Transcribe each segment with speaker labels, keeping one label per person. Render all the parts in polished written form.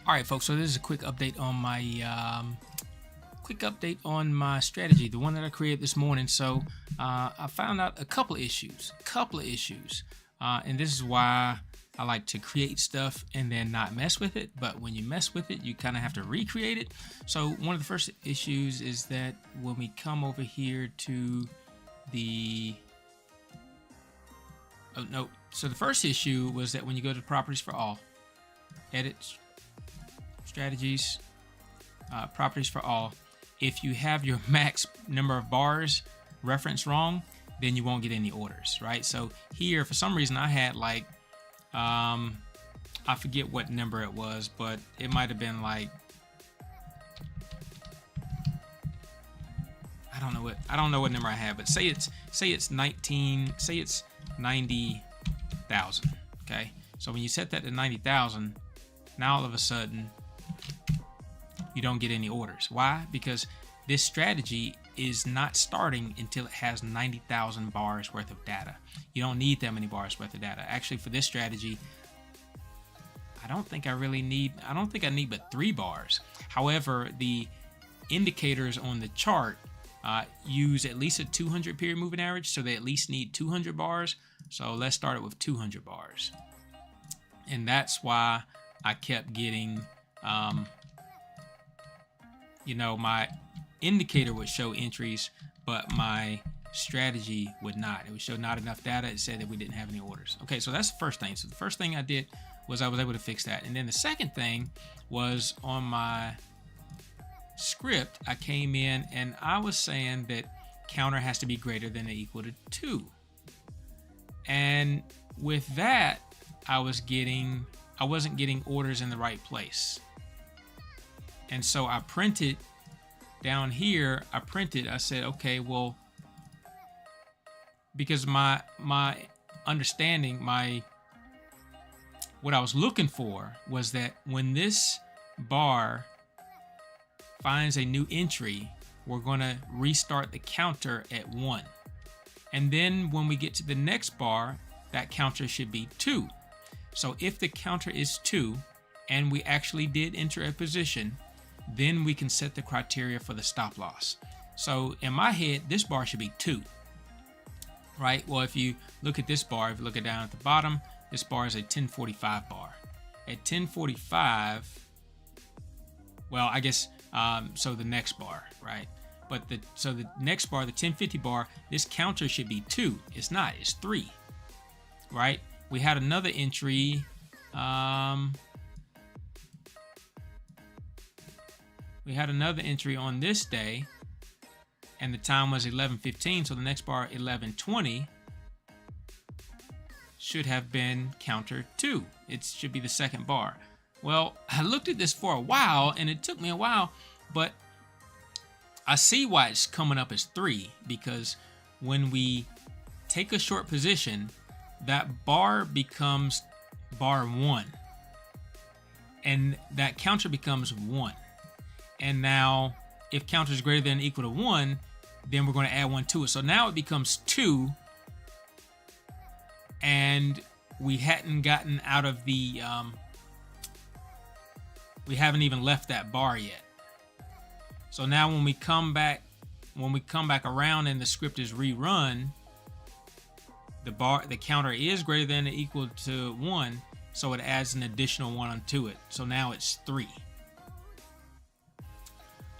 Speaker 1: All right, folks. So this is a quick update on my strategy, the one that I created this morning. So I found out a couple of issues, and this is why I like to create stuff and then not mess with it. But when you mess with it, you kind of have to recreate it. So one of the first issues is that when we come over here to the so the first issue was that when you go to properties for all, edit, strategies, properties for all, if you have your max number of bars referenced wrong, then you won't get any orders, right? So here, for some reason, I had like, I forget what number it was, but it might have been like, I don't know what number I had, but say it's 90,000. Okay, so when you set that to 90,000, now all of a sudden you don't get any orders. Why? Because this strategy is not starting until it has 90,000 bars worth of data. You don't need that many bars worth of data. Actually, for this strategy, I don't think I need but 3 bars. However, the indicators on the chart use at least a 200 period moving average, so they at least need 200 bars. So let's start it with 200 bars. And that's why I kept getting, my indicator would show entries, but my strategy would not. It would show not enough data. It said that we didn't have any orders. Okay, so that's the first thing. So the first thing I did was I was able to fix that. And then the second thing was on my script, I came in and I was saying that counter has to be greater than or equal to 2. And with that, I wasn't getting orders in the right place. And so I printed down here, I said, okay, well, because my understanding, what I was looking for was that when this bar finds a new entry, we're going to restart the counter at 1. And then when we get to the next bar, that counter should be 2. So if the counter is 2 and we actually did enter a position, then we can set the criteria for the stop loss. So in my head, this bar should be 2, right? Well, if you look at this bar, if you look at down at the bottom, this bar is a 1045 bar. At 1045, well, I guess, so the next bar, right? But the next bar, the 1050 bar, this counter should be 2. It's not, it's 3, right? We had another entry, on this day, and the time was 11:15, so the next bar, 11:20, should have been counter 2. It should be the second bar. Well, I looked at this for a while, and it took me a while, but I see why it's coming up as 3, because when we take a short position, that bar becomes bar 1, and that counter becomes 1. And now, if counter is greater than or equal to 1, then we're going to add 1 to it. So now it becomes 2, and we hadn't gotten out of the, we haven't even left that bar yet. So now when we come back around and the script is rerun, the counter is greater than or equal to 1, so it adds an additional 1 onto it. So now it's 3.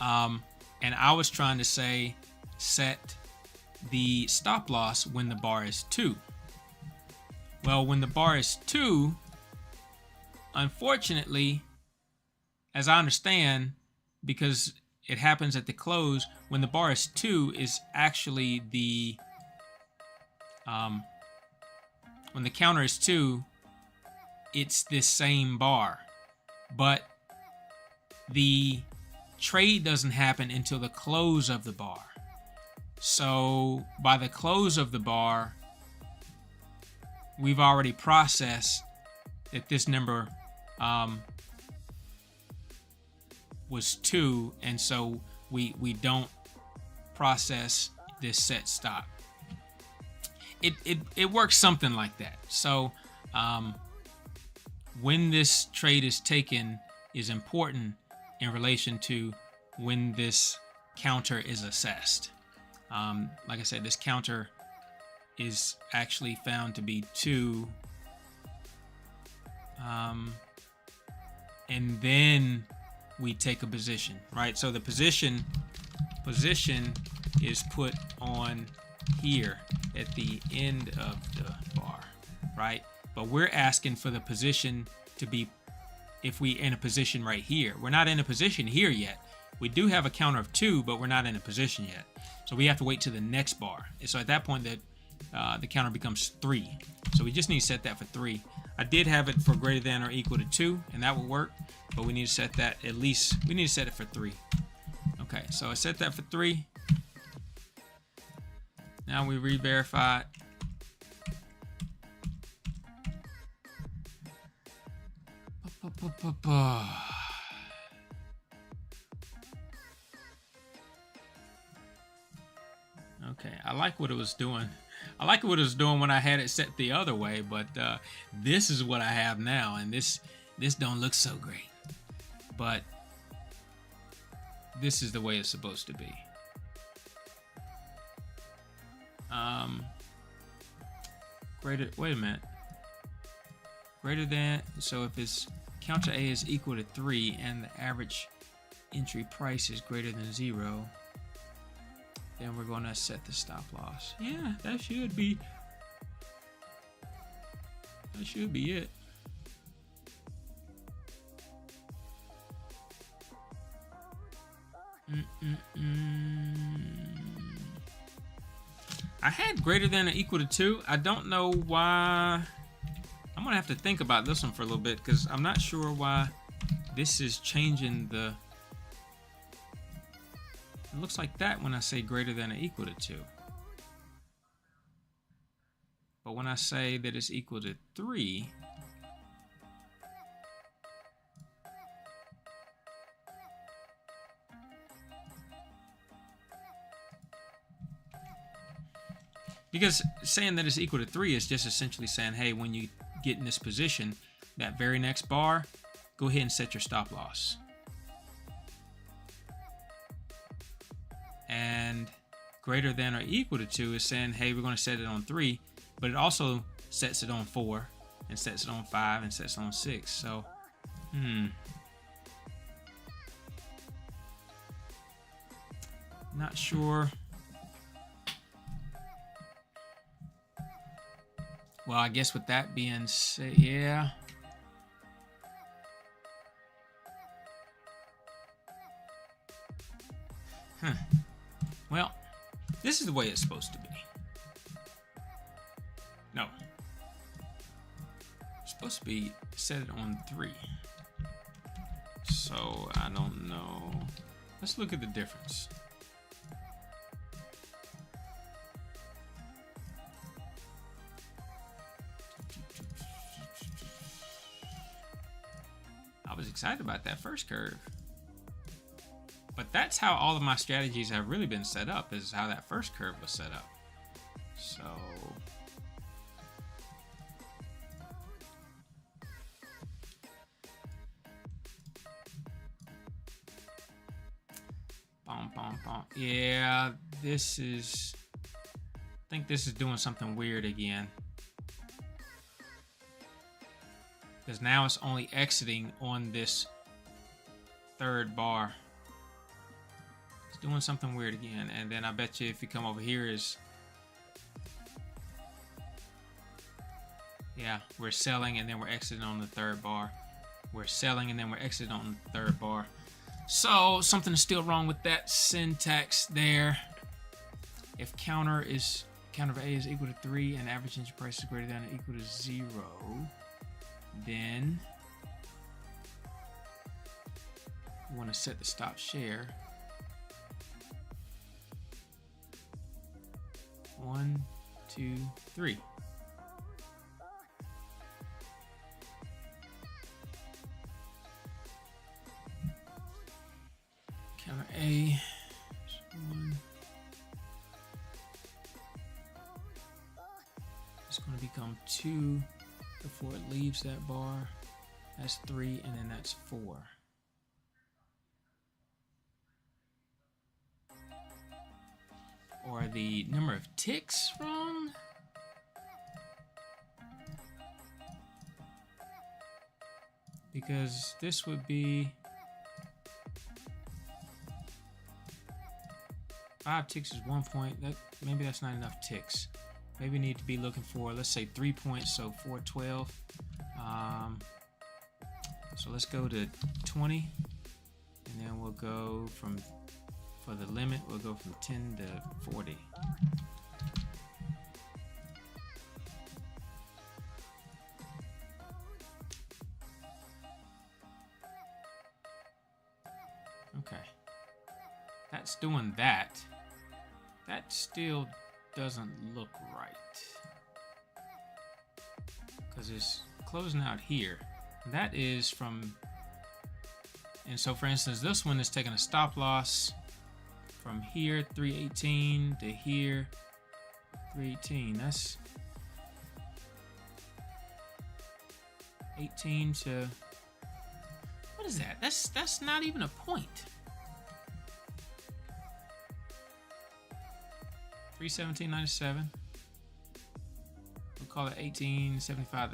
Speaker 1: And I was trying to say set the stop loss when the bar is 2. Well, when the bar is 2, unfortunately, as I understand, because it happens at the close, when the bar is 2 is actually the, when the counter is 2, it's this same bar, but the trade doesn't happen until the close of the bar. So by the close of the bar, we've already processed that this number was 2, and so we don't process this set stop. It works something like that. So when this trade is taken, is important in relation to when this counter is assessed. Like I said, this counter is actually found to be 2. And then we take a position, right? So the position is put on here at the end of the bar, right? But we're asking for the position to be, if we in a position right here. We're not in a position here yet. We do have a counter of 2, but we're not in a position yet. So we have to wait to the next bar. And so at that point, that the counter becomes 3. So we just need to set that for 3. I did have it for greater than or equal to 2, and that will work. But we need to set that at least, we need to set it for 3. Okay, so I set that for 3. Now we re-verify it. Okay, I like what it was doing. I like what it was doing when I had it set the other way, but this is what I have now, and this don't look so great. But this is the way it's supposed to be. Wait a minute. Greater than, so if it's counter A is equal to 3 and the average entry price is greater than 0, then we're going to set the stop loss. Yeah, that should be it. I had greater than or equal to 2. I don't know why. I'm gonna have to think about this one for a little bit because I'm not sure why this is changing the. It looks like that when I say greater than or equal to 2. But when I say that it's equal to 3, because saying that it's equal to 3 is just essentially saying, hey, when you get in this position, that very next bar, go ahead and set your stop loss. And greater than or equal to 2 is saying, hey, we're going to set it on 3, but it also sets it on 4 and sets it on 5 and sets it on 6. So, not sure. Well, I guess with that being said, yeah. Well, this is the way it's supposed to be. No. It's supposed to be set it on 3. So, I don't know. Let's look at the difference. I was excited about that first curve. But that's how all of my strategies have really been set up, is how that first curve was set up. So yeah, this is, I think this is doing something weird again. Because now it's only exiting on this third bar. It's doing something weird again. And then I bet you if you come over here is, yeah, we're selling and then we're exiting on the third bar. We're selling and then we're exiting on the third bar. So something is still wrong with that syntax there. If counter of A is equal to 3 and average entry price is greater than or equal to 0, then we want to set the stop share. 1, 2, 3. Counter A. 1. It's going to become 2 before it leaves that bar. That's 3, and then that's 4. or the number of ticks wrong? Because this would be 5 ticks is 1 point. Maybe that's not enough ticks. Maybe we need to be looking for, let's say 3 points, so 412. So let's go to 20, and then we'll go from, for the limit, we'll go from 10 to 40. Okay, that's doing that. That still doesn't look right, because it's closing out here. That is from, and so for instance, this one is taking a stop loss from here, 318, to here, 318. That's 18 to, what is that? That's not even a point. 317.97. We'll call it 1875.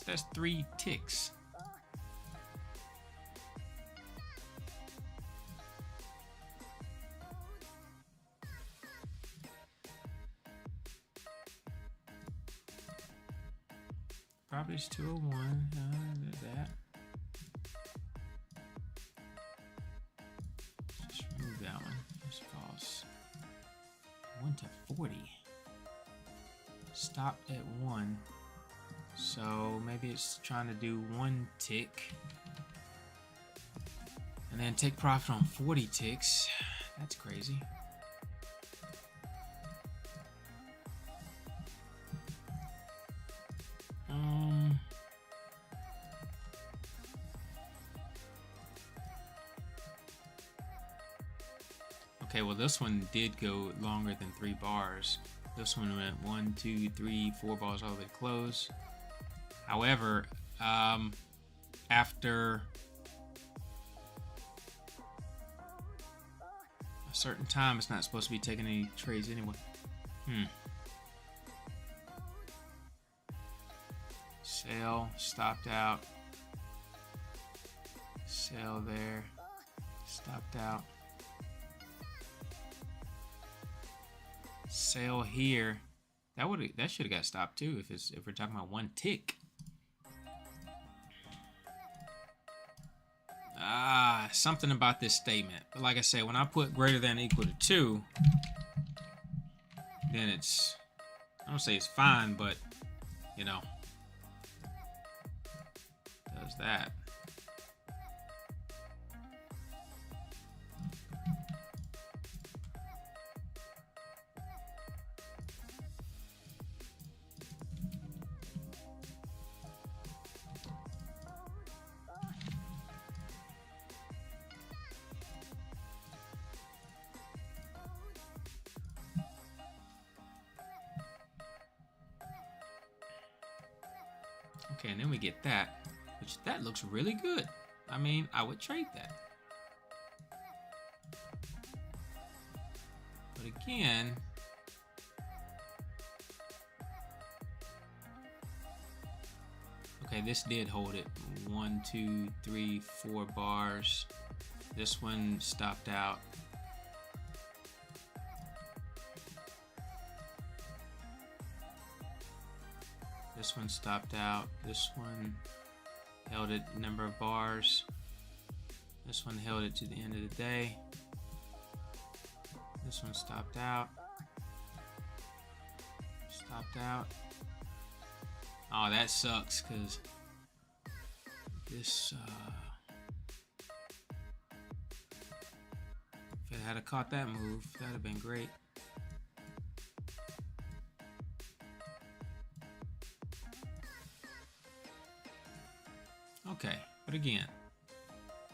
Speaker 1: That's 3 ticks. Properties 201. That. Just remove that one. Just false. 1 to 40. Stopped at 1. So maybe it's trying to do 1 tick. And then take profit on 40 ticks. That's crazy. Okay, well this one did go longer than 3 bars. This one went 1, 2, 3, 4 bars all the way to close. However, after a certain time, it's not supposed to be taking any trades anyway. Sell, stopped out. Sell there, stopped out. Sell here. That should have got stopped too if we're talking about 1 tick. Something about this statement. But like I said, when I put greater than or equal to 2, then it's, I don't say it's fine, but you know, does that. Okay, and then we get that, which that looks really good. I mean, I would trade that. But again, okay, this did hold it. 1, 2, 3, 4 bars. This one stopped out. This one stopped out. This one held it number of bars. This one held it to the end of the day. This one stopped out. Stopped out. Oh, that sucks because this if it had caught that move, that'd have been great. Okay, but again,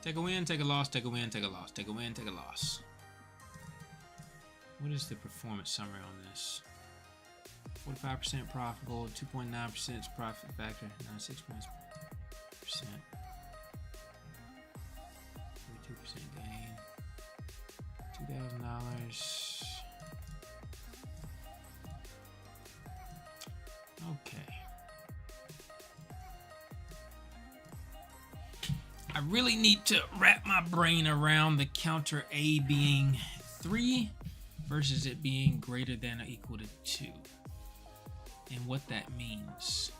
Speaker 1: take a win, take a loss, take a win, take a loss, take a win, take a loss. What is the performance summary on this? 45% profitable, 2.9% profit factor, 96%, 42% gain, $2,000, I really need to wrap my brain around the counter A being 3 versus it being greater than or equal to 2. And what that means.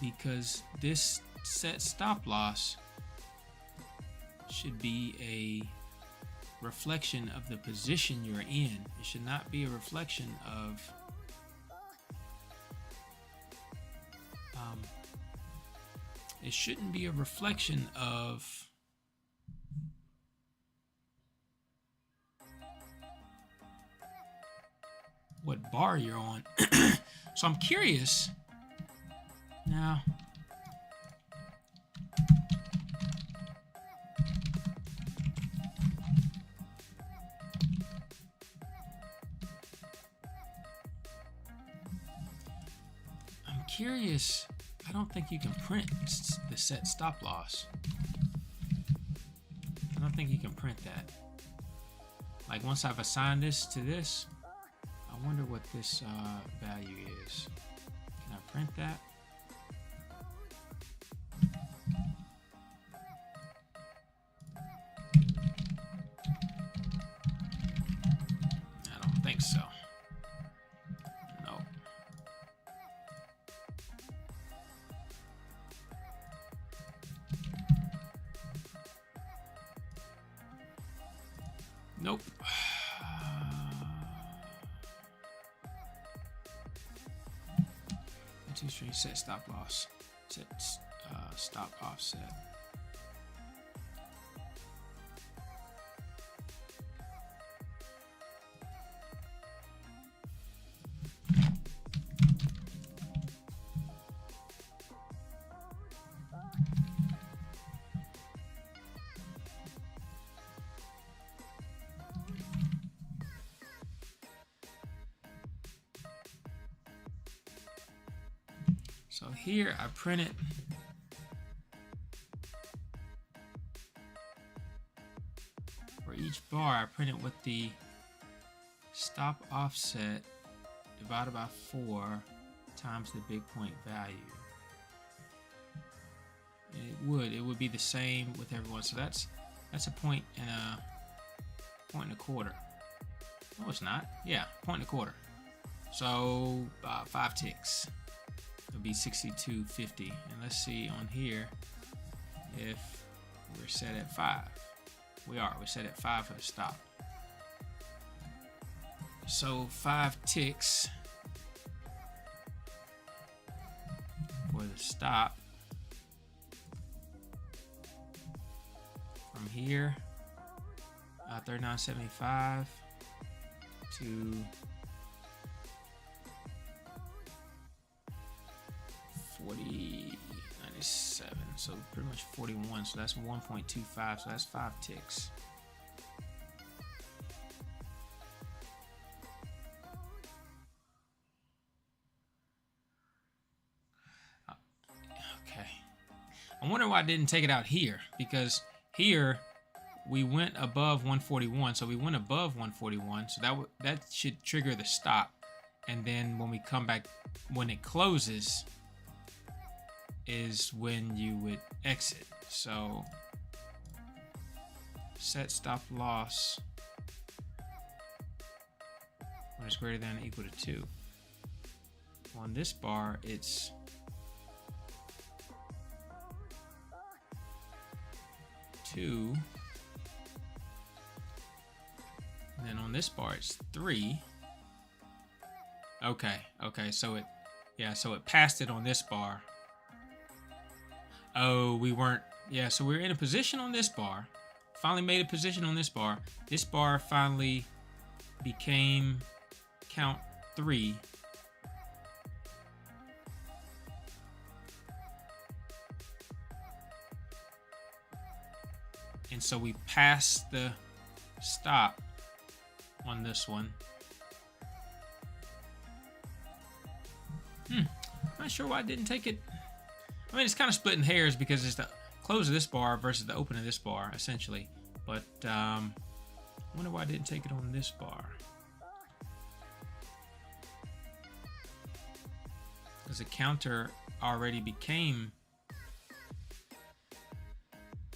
Speaker 1: Because this set stop loss should be a reflection of the position you're in. It should not be a reflection of it shouldn't be a reflection of what bar you're on. So I'm curious now. I'm curious. I don't think you can print the set stop loss. I don't think you can print that. Like once I've assigned this to this, I wonder what this value is. Can I print that? I don't think so. No. Nope. Two string set stop loss. Set stop offset. So here I print it. For each bar, I print it with the stop offset divided by 4 times the big point value. And it would be the same with everyone. So that's a point and a quarter. No, it's not. Yeah, point and a quarter. So 5 ticks. It'll be 62.50. And let's see on here if we're set at 5. We're set at 5 for the stop. So 5 ticks for the stop. From here, 39.75 to 40.97, so pretty much 41. So that's 1.25. So that's 5 ticks. Okay. I wonder why I didn't take it out here, because here we went above 141. So we went above 141. So that should trigger the stop. And then when we come back, when it closes, is when you would exit. So set stop loss when it's greater than or equal to 2. On this bar, it's 2. And then on this bar, it's 3. Okay, so it passed it on this bar. Oh, we weren't. Yeah, so we were in a position on this bar. Finally made a position on this bar. This bar finally became count 3. And so we passed the stop on this one. I'm not sure why I didn't take it. I mean, it's kind of splitting hairs because it's the close of this bar versus the open of this bar, essentially. But I wonder why I didn't take it on this bar. Because the counter already became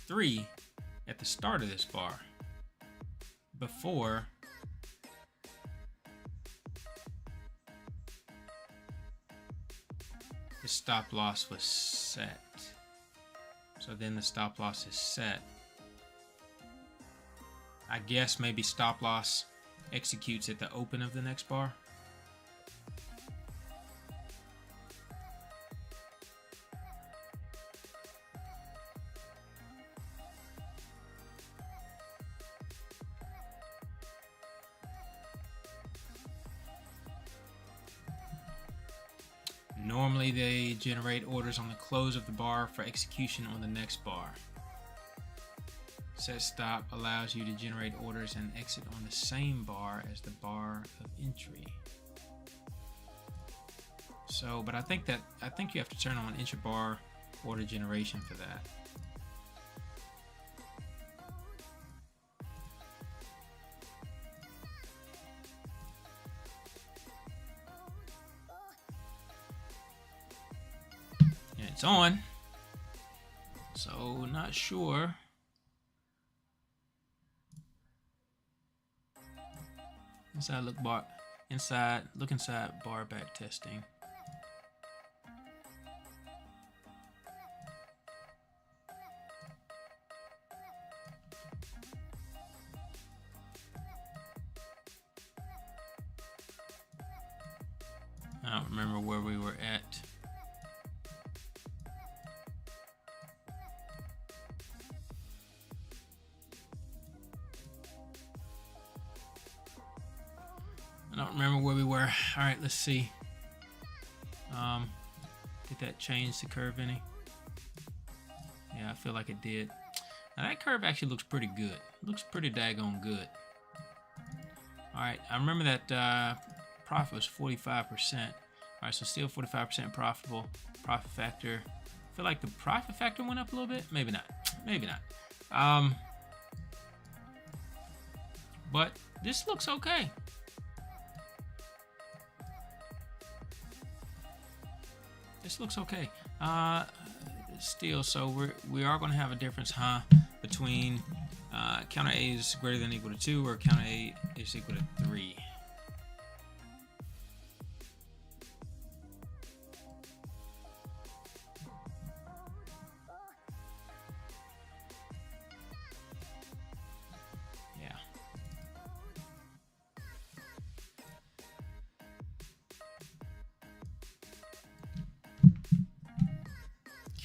Speaker 1: 3 at the start of this bar before the stop loss was set. So then the stop loss is set. I guess maybe stop loss executes at the open of the next bar. Normally they generate orders on the close of the bar for execution on the next bar. Set stop allows you to generate orders and exit on the same bar as the bar of entry. So, but I think you have to turn on intra-bar order generation for that. And it's on. So, not sure. Look inside bar back testing. I don't remember where we were at. I don't remember where we were. All right, let's see. Did that change the curve any? Yeah, I feel like it did. Now that curve actually looks pretty good. Looks pretty daggone good. All right, I remember that profit was 45%. All right, so still 45% profitable. Profit factor. I feel like the profit factor went up a little bit. Maybe not. Maybe not. But this looks okay. This looks okay. Still, so we are going to have a difference, between counter A is greater than or equal to 2 or counter A is equal to 3. Yeah.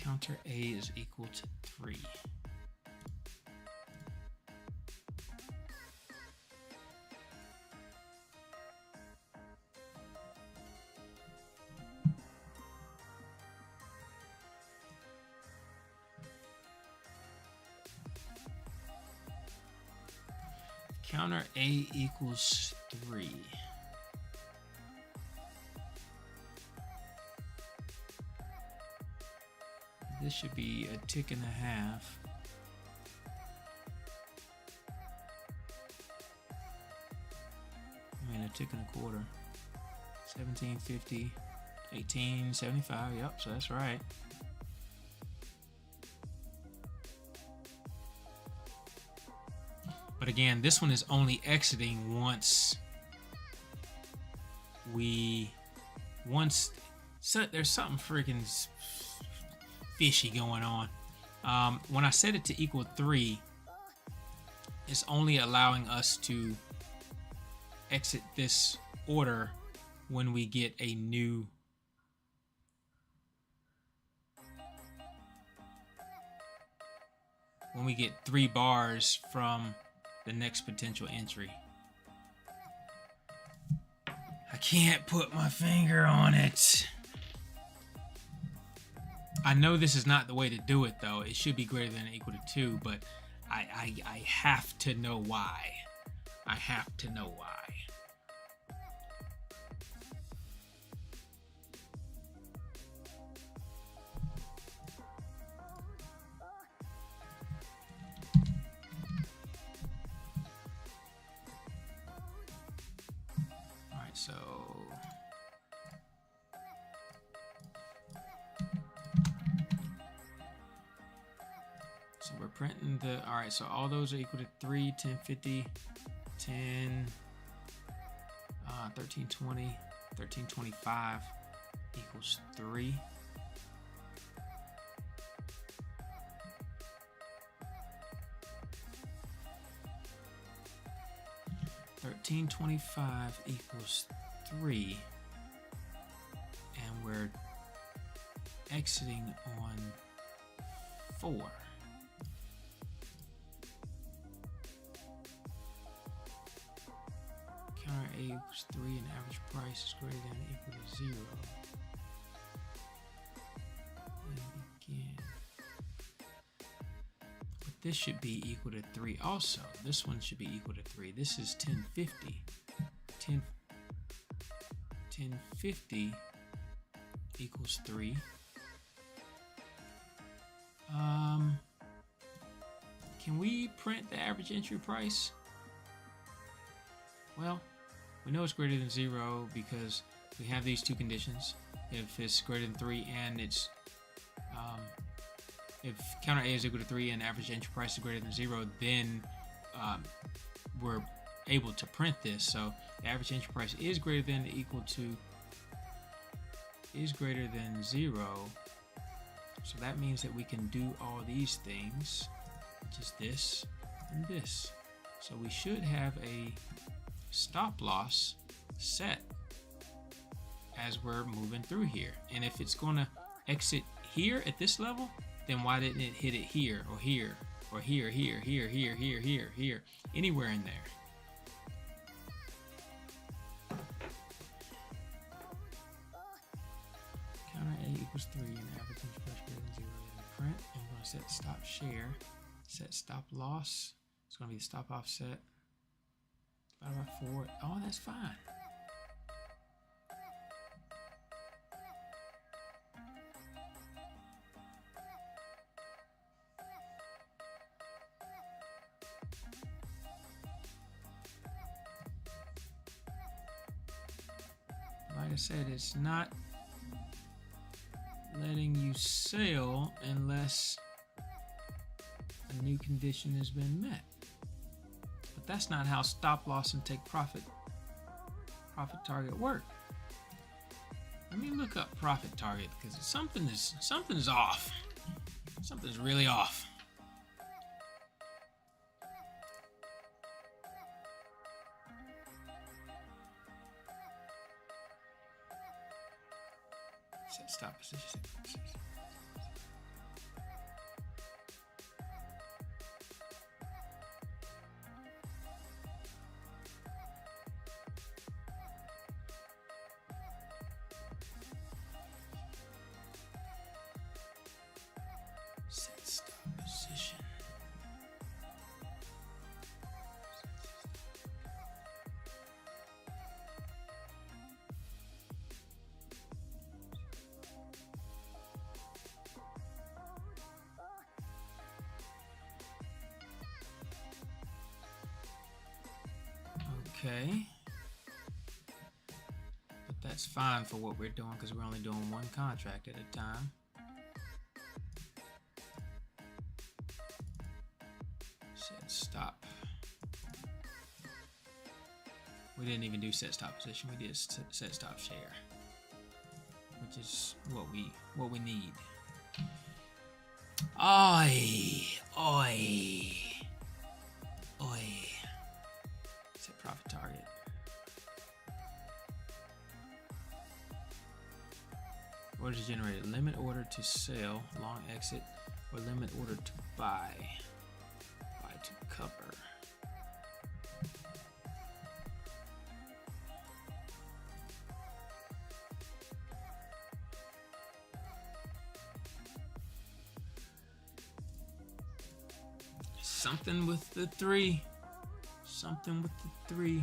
Speaker 1: Counter A is equal to 3. Counter A equals 3. This should be a tick and a half. I mean, a tick and a quarter. 1750, 1875. Yep, so that's right. But again, this one is only exiting once there's something freaking fishy going on. When I set it to equal 3, it's only allowing us to exit this order when we get a new when we get 3 bars from the next potential entry. I can't put my finger on it. I know this is not the way to do it, though. It should be greater than or equal to 2, but I have to know why. I have to know why. All right, so So we're printing the, all right, so all those are equal to 3, 1050, 10, 1320, 1325 equals 3. $13.25 equals 3, and we're exiting on 4. Counter A equals 3 and average price is greater than or equal to 0. And again. But this should be equal to 3 also. This one should be equal to 3. This is 1050. 1050 equals 3. Can we print the average entry price? Well, we know it's greater than 0 because we have these two conditions. If it's greater than 3 and it's if counter A is equal to 3 and average entry price is greater than 0, then we're able to print this. So the average entry price is greater than or equal to 0. So that means that we can do all these things, which is this and this. So we should have a stop loss set as we're moving through here. And if it's going to exit here at this level, then why didn't it hit it here or here or here, anywhere in there? Counter A equals 3 and average entry price greater than 0. And print. I'm going to set stop share, set stop loss. It's going to be the stop offset. 5/4. Oh, that's fine. Like I said, it's not letting you sell unless a new condition has been met. But that's not how stop loss and take profit target work. Let me look up profit target because something's off. Something's really off. Set stop position. Set stop position. Okay, but that's fine for what we're doing because we're only doing one contract at a time. Set stop. We didn't even do set stop position. We did set stop share, which is what we need. Oi. Set profit target. Orders generated. Limit order to sell, long exit, or limit order to buy. Buy to cover. Something with the 3. Something with the 3.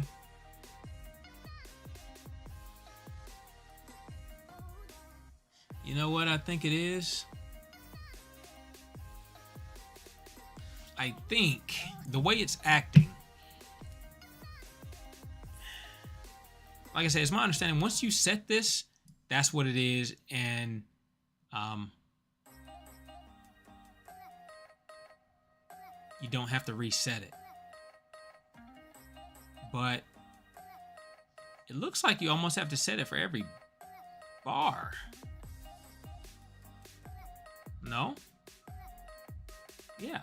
Speaker 1: You know what I think it is? I think the way it's acting, like I said, it's my understanding once you set this, that's what it is, and you don't have to reset it. But it looks like you almost have to set it for every bar. No? Yeah.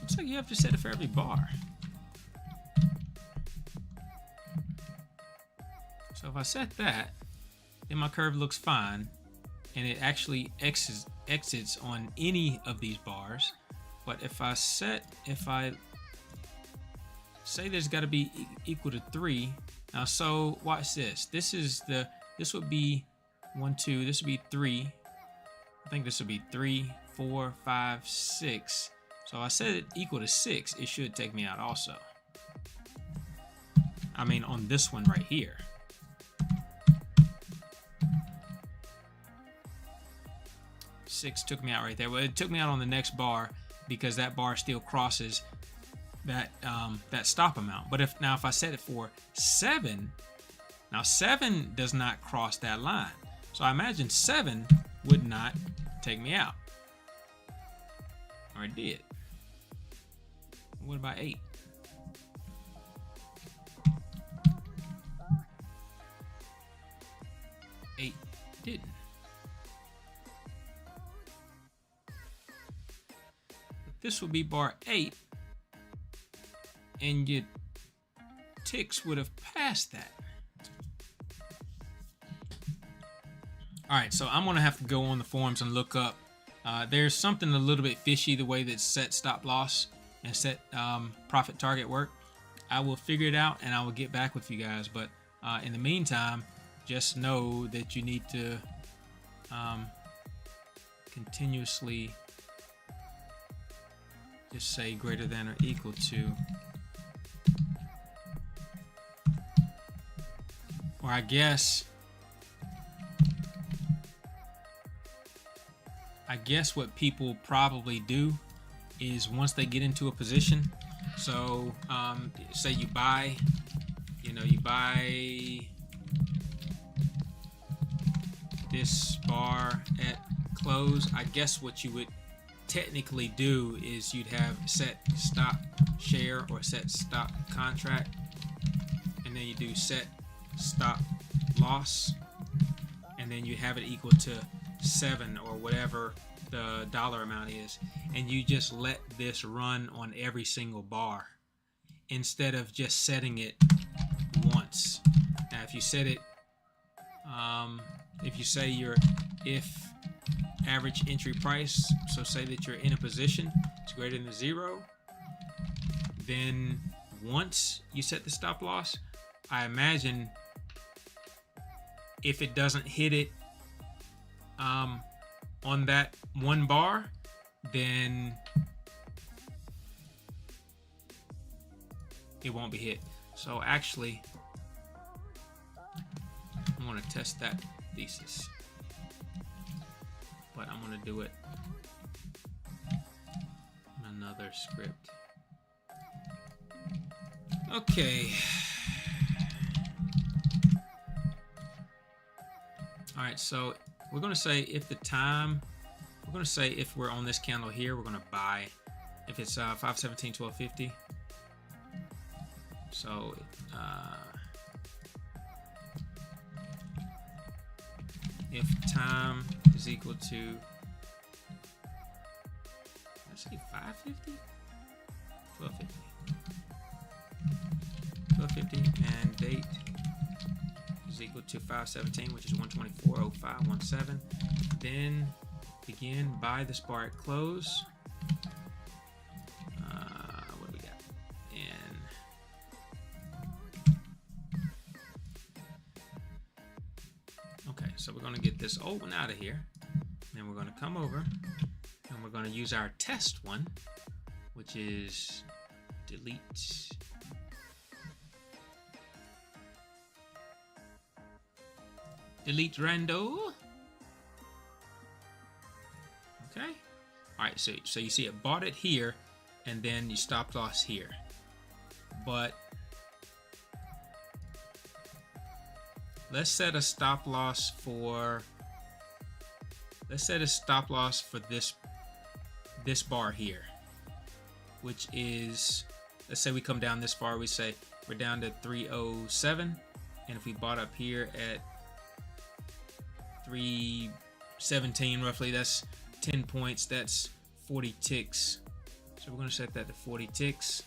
Speaker 1: Looks like you have to set it for every bar. So if I set that, then my curve looks fine, and it actually exits on any of these bars. But if I say there's got to be equal to 3. Now, so watch this. This would be 1, 2. This would be 3. I think this would be 3, 4, 5, 6. So I set it equal to 6. It should take me out also. I mean, on this one right here. Six took me out right there. Well, it took me out on the next bar because that bar still crosses that stop amount. But if I set it for 7, now 7 does not cross that line. So I imagine 7 would not take me out. Or it did. What about 8? Eight didn't. This would be bar 8, and your ticks would have passed that. All right, so I'm gonna have to go on the forums and look up. There's something a little bit fishy the way that set stop loss and set profit target work. I will figure it out and I will get back with you guys. But in the meantime, just know that you need to continuously just say greater than or equal to, or I guess what people probably do is once they get into a position, so say you buy this bar at close. I guess what you would technically do is you'd have set stop share or set stop contract, and then you do set stop loss, and then you have it equal to 7 or whatever the dollar amount is, and you just let this run on every single bar instead of just setting it once. Now if you set it if you say if average entry price, so say that you're in a position it's greater than 0, then once you set the stop loss, I imagine if it doesn't hit it on that one bar, then it won't be hit. So actually I'm going to test that thesis, but I'm going to do it in another script. Okay. All right, so we're going to say if we're on this candle here, we're going to buy if it's 517 1250. So if time is equal to, let's say 550, 1250, and date is equal to 517, which is 124.0517. Then begin buy this bar at close. What do we got? And okay, so we're going to get this old one out of here, and we're going to come over and we're going to use our test one, which is delete rando. Okay. All right, so you see it bought it here, and then you stop loss here. But let's set a stop loss for this bar here. which is, let's say we come down this far, we say we're down to 307, and if we bought up here at 317 roughly, that's 10 points, that's 40 ticks. So we're going to set that to 40 ticks.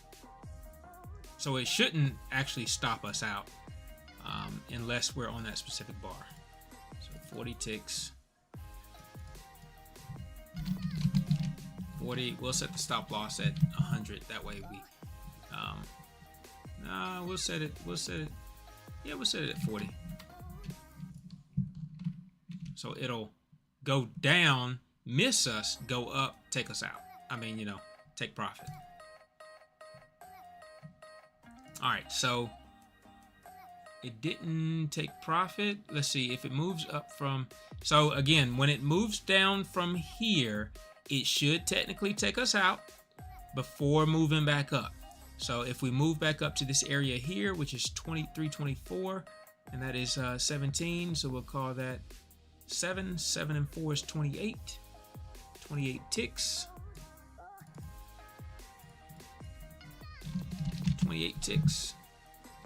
Speaker 1: So it shouldn't actually stop us out unless we're on that specific bar. So 40 ticks. 40. We'll set the stop loss at 100. That way we. We'll set it. Yeah, we'll set it at 40. So it'll go down, miss us, go up, take us out. I mean, you know, take profit. All right, so it didn't take profit. Let's see if it moves up from. So again, when it moves down from here, it should technically take us out before moving back up. So if we move back up to this area here, which is 2324, and that is 17, so we'll call that 7. 7 and 4 is 28. 28 ticks. 28 ticks.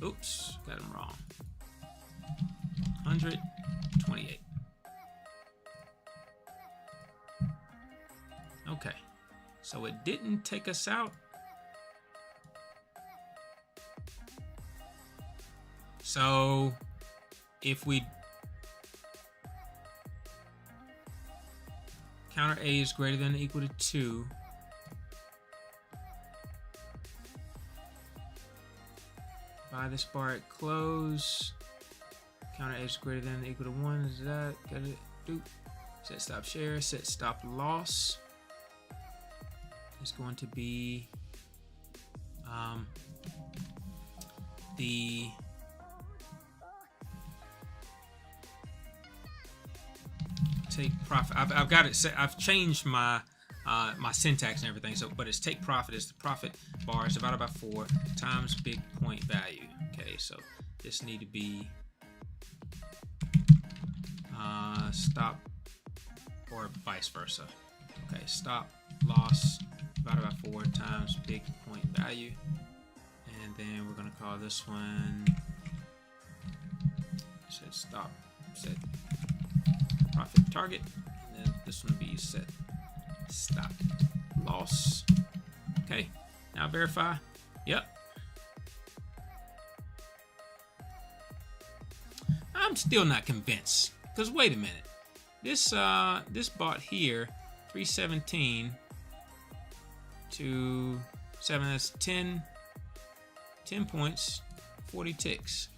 Speaker 1: Oops, got them wrong. 128. Okay, so it didn't take us out. So if we counter A is greater than or equal to 2, buy this bar at close, counter A is greater than or equal to 1, is that, got it, do, set stop share, set stop loss, is going to be the take profit. I've got it set. I've changed my my syntax and everything. So, but it's take profit is the profit bar is divided by 4 times big point value. Okay, so this need to be stop or vice versa. Okay, stop loss divided by 4 times big point value, and then we're gonna call this one set stop set profit target, and then this one will be set stop loss. Okay, now verify. Yep. I'm still not convinced, because wait a minute, this bought here 317 to 7, that's 10 points, 40 ticks.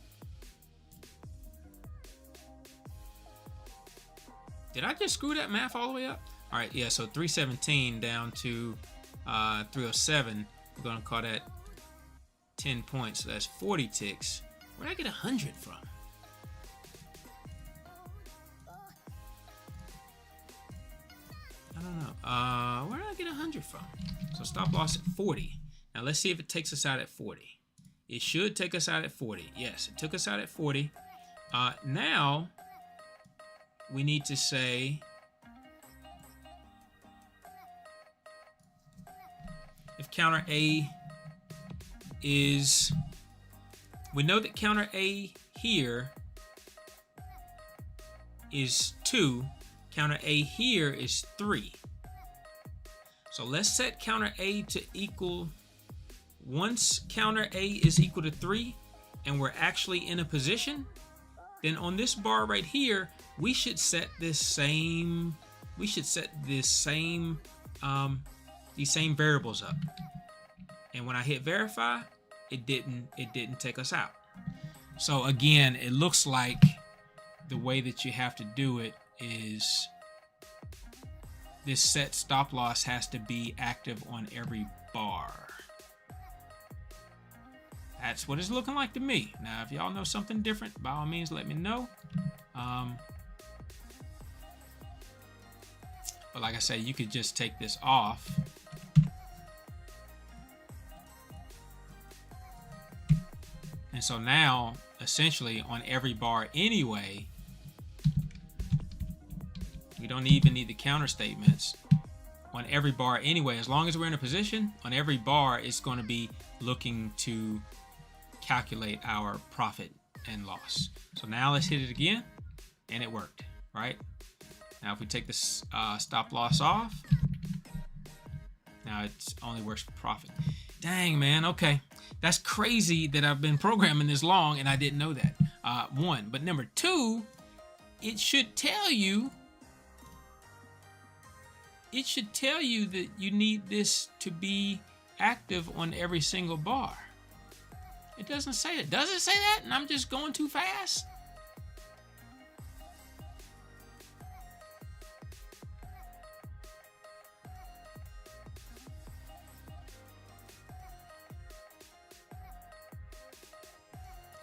Speaker 1: Did I just screw that math all the way up? All right, yeah, so 317 down to 307, we're gonna call that 10 points, so that's 40 ticks. Where did I get 100 from? I don't know. Where did I get 100 from? So stop loss at 40. Now let's see if it takes us out at 40. It should take us out at 40. Yes, it took us out at 40. Now we need to say if counter A is, we know that counter A here is 2, counter A here is 3. So let's set counter A to equal, once counter A is equal to 3 and we're actually in a position, then on this bar right here, we should set this same, these same variables up. And when I hit verify, it didn't take us out. So again, it looks like the way that you have to do it is this set stop loss has to be active on every bar. That's what it's looking like to me. Now, if y'all know something different, by all means, let me know. But like I say, you could just take this off. And so now, essentially, on every bar anyway, we don't even need the counter statements. on every bar anyway. As long as we're in a position, on every bar, it's going to be looking to calculate our profit and loss. So now let's hit it again, and it worked, right? Now if we take this stop loss off, now it only works for profit. Dang, man. Okay, that's crazy that I've been programming this long and I didn't know that. One, but number two, it should tell you that you need this to be active on every single bar. It doesn't say it. Does it say that? And I'm just going too fast?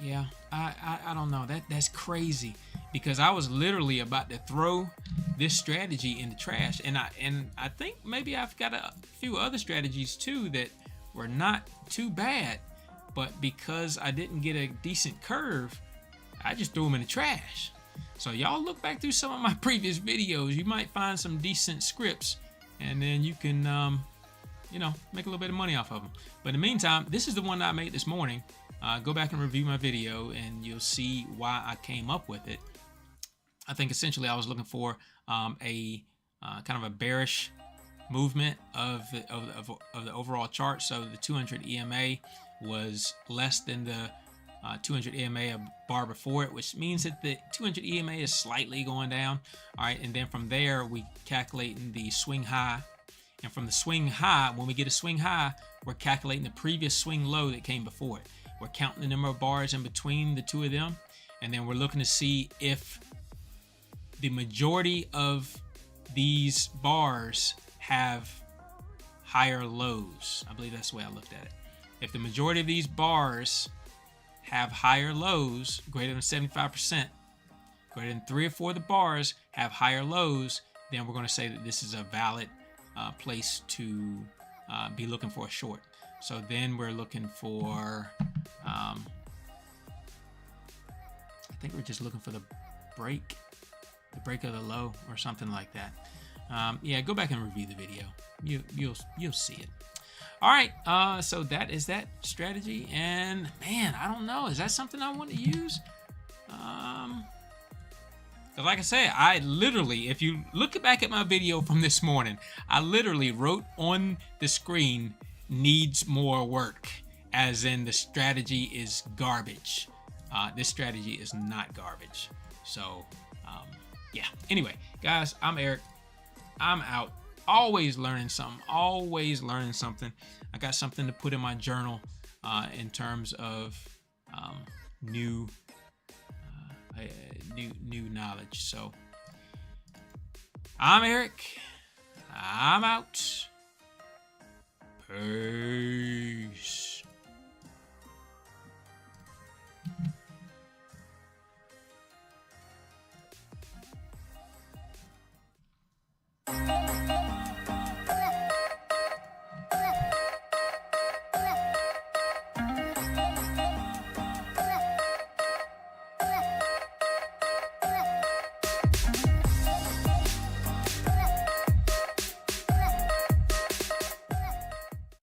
Speaker 1: Yeah, I don't know. That's crazy, because I was literally about to throw this strategy in the trash, and I think maybe I've got a few other strategies too that were not too bad, but because I didn't get a decent curve, I just threw them in the trash. So y'all look back through some of my previous videos, you might find some decent scripts, and then you can you know, make a little bit of money off of them. But in the meantime, this is the one that I made this morning. Go back and review my video and you'll see why I came up with it. I think essentially I was looking for a kind of a bearish movement of the overall chart. So the 200 EMA was less than the 200 EMA a bar before it, which means that the 200 EMA is slightly going down. All right, and then from there we calculating the swing high. And from the swing high, when we get a swing high, we're calculating the previous swing low that came before it. We're counting the number of bars in between the two of them, and then we're looking to see if the majority of these bars have higher lows. I believe that's the way I looked at it. If the majority of these bars have higher lows, greater than 75%, greater than 3 or 4 of the bars have higher lows, then we're going to say that this is a valid place to be looking for a short. So then we're looking for, I think we're just looking for the break of the low or something like that. Yeah, go back and review the video. You'll see it. All right, so that is that strategy, and man, I don't know, is that something I want to use? Like I said, I literally, if you look back at my video from this morning, I literally wrote on the screen, needs more work, as in the strategy is garbage. This strategy is not garbage. So, yeah. Anyway, guys, I'm Eric. I'm out. Always learning something. Always learning something. I got something to put in my journal in terms of new knowledge. So I'm Eric. I'm out. Peace.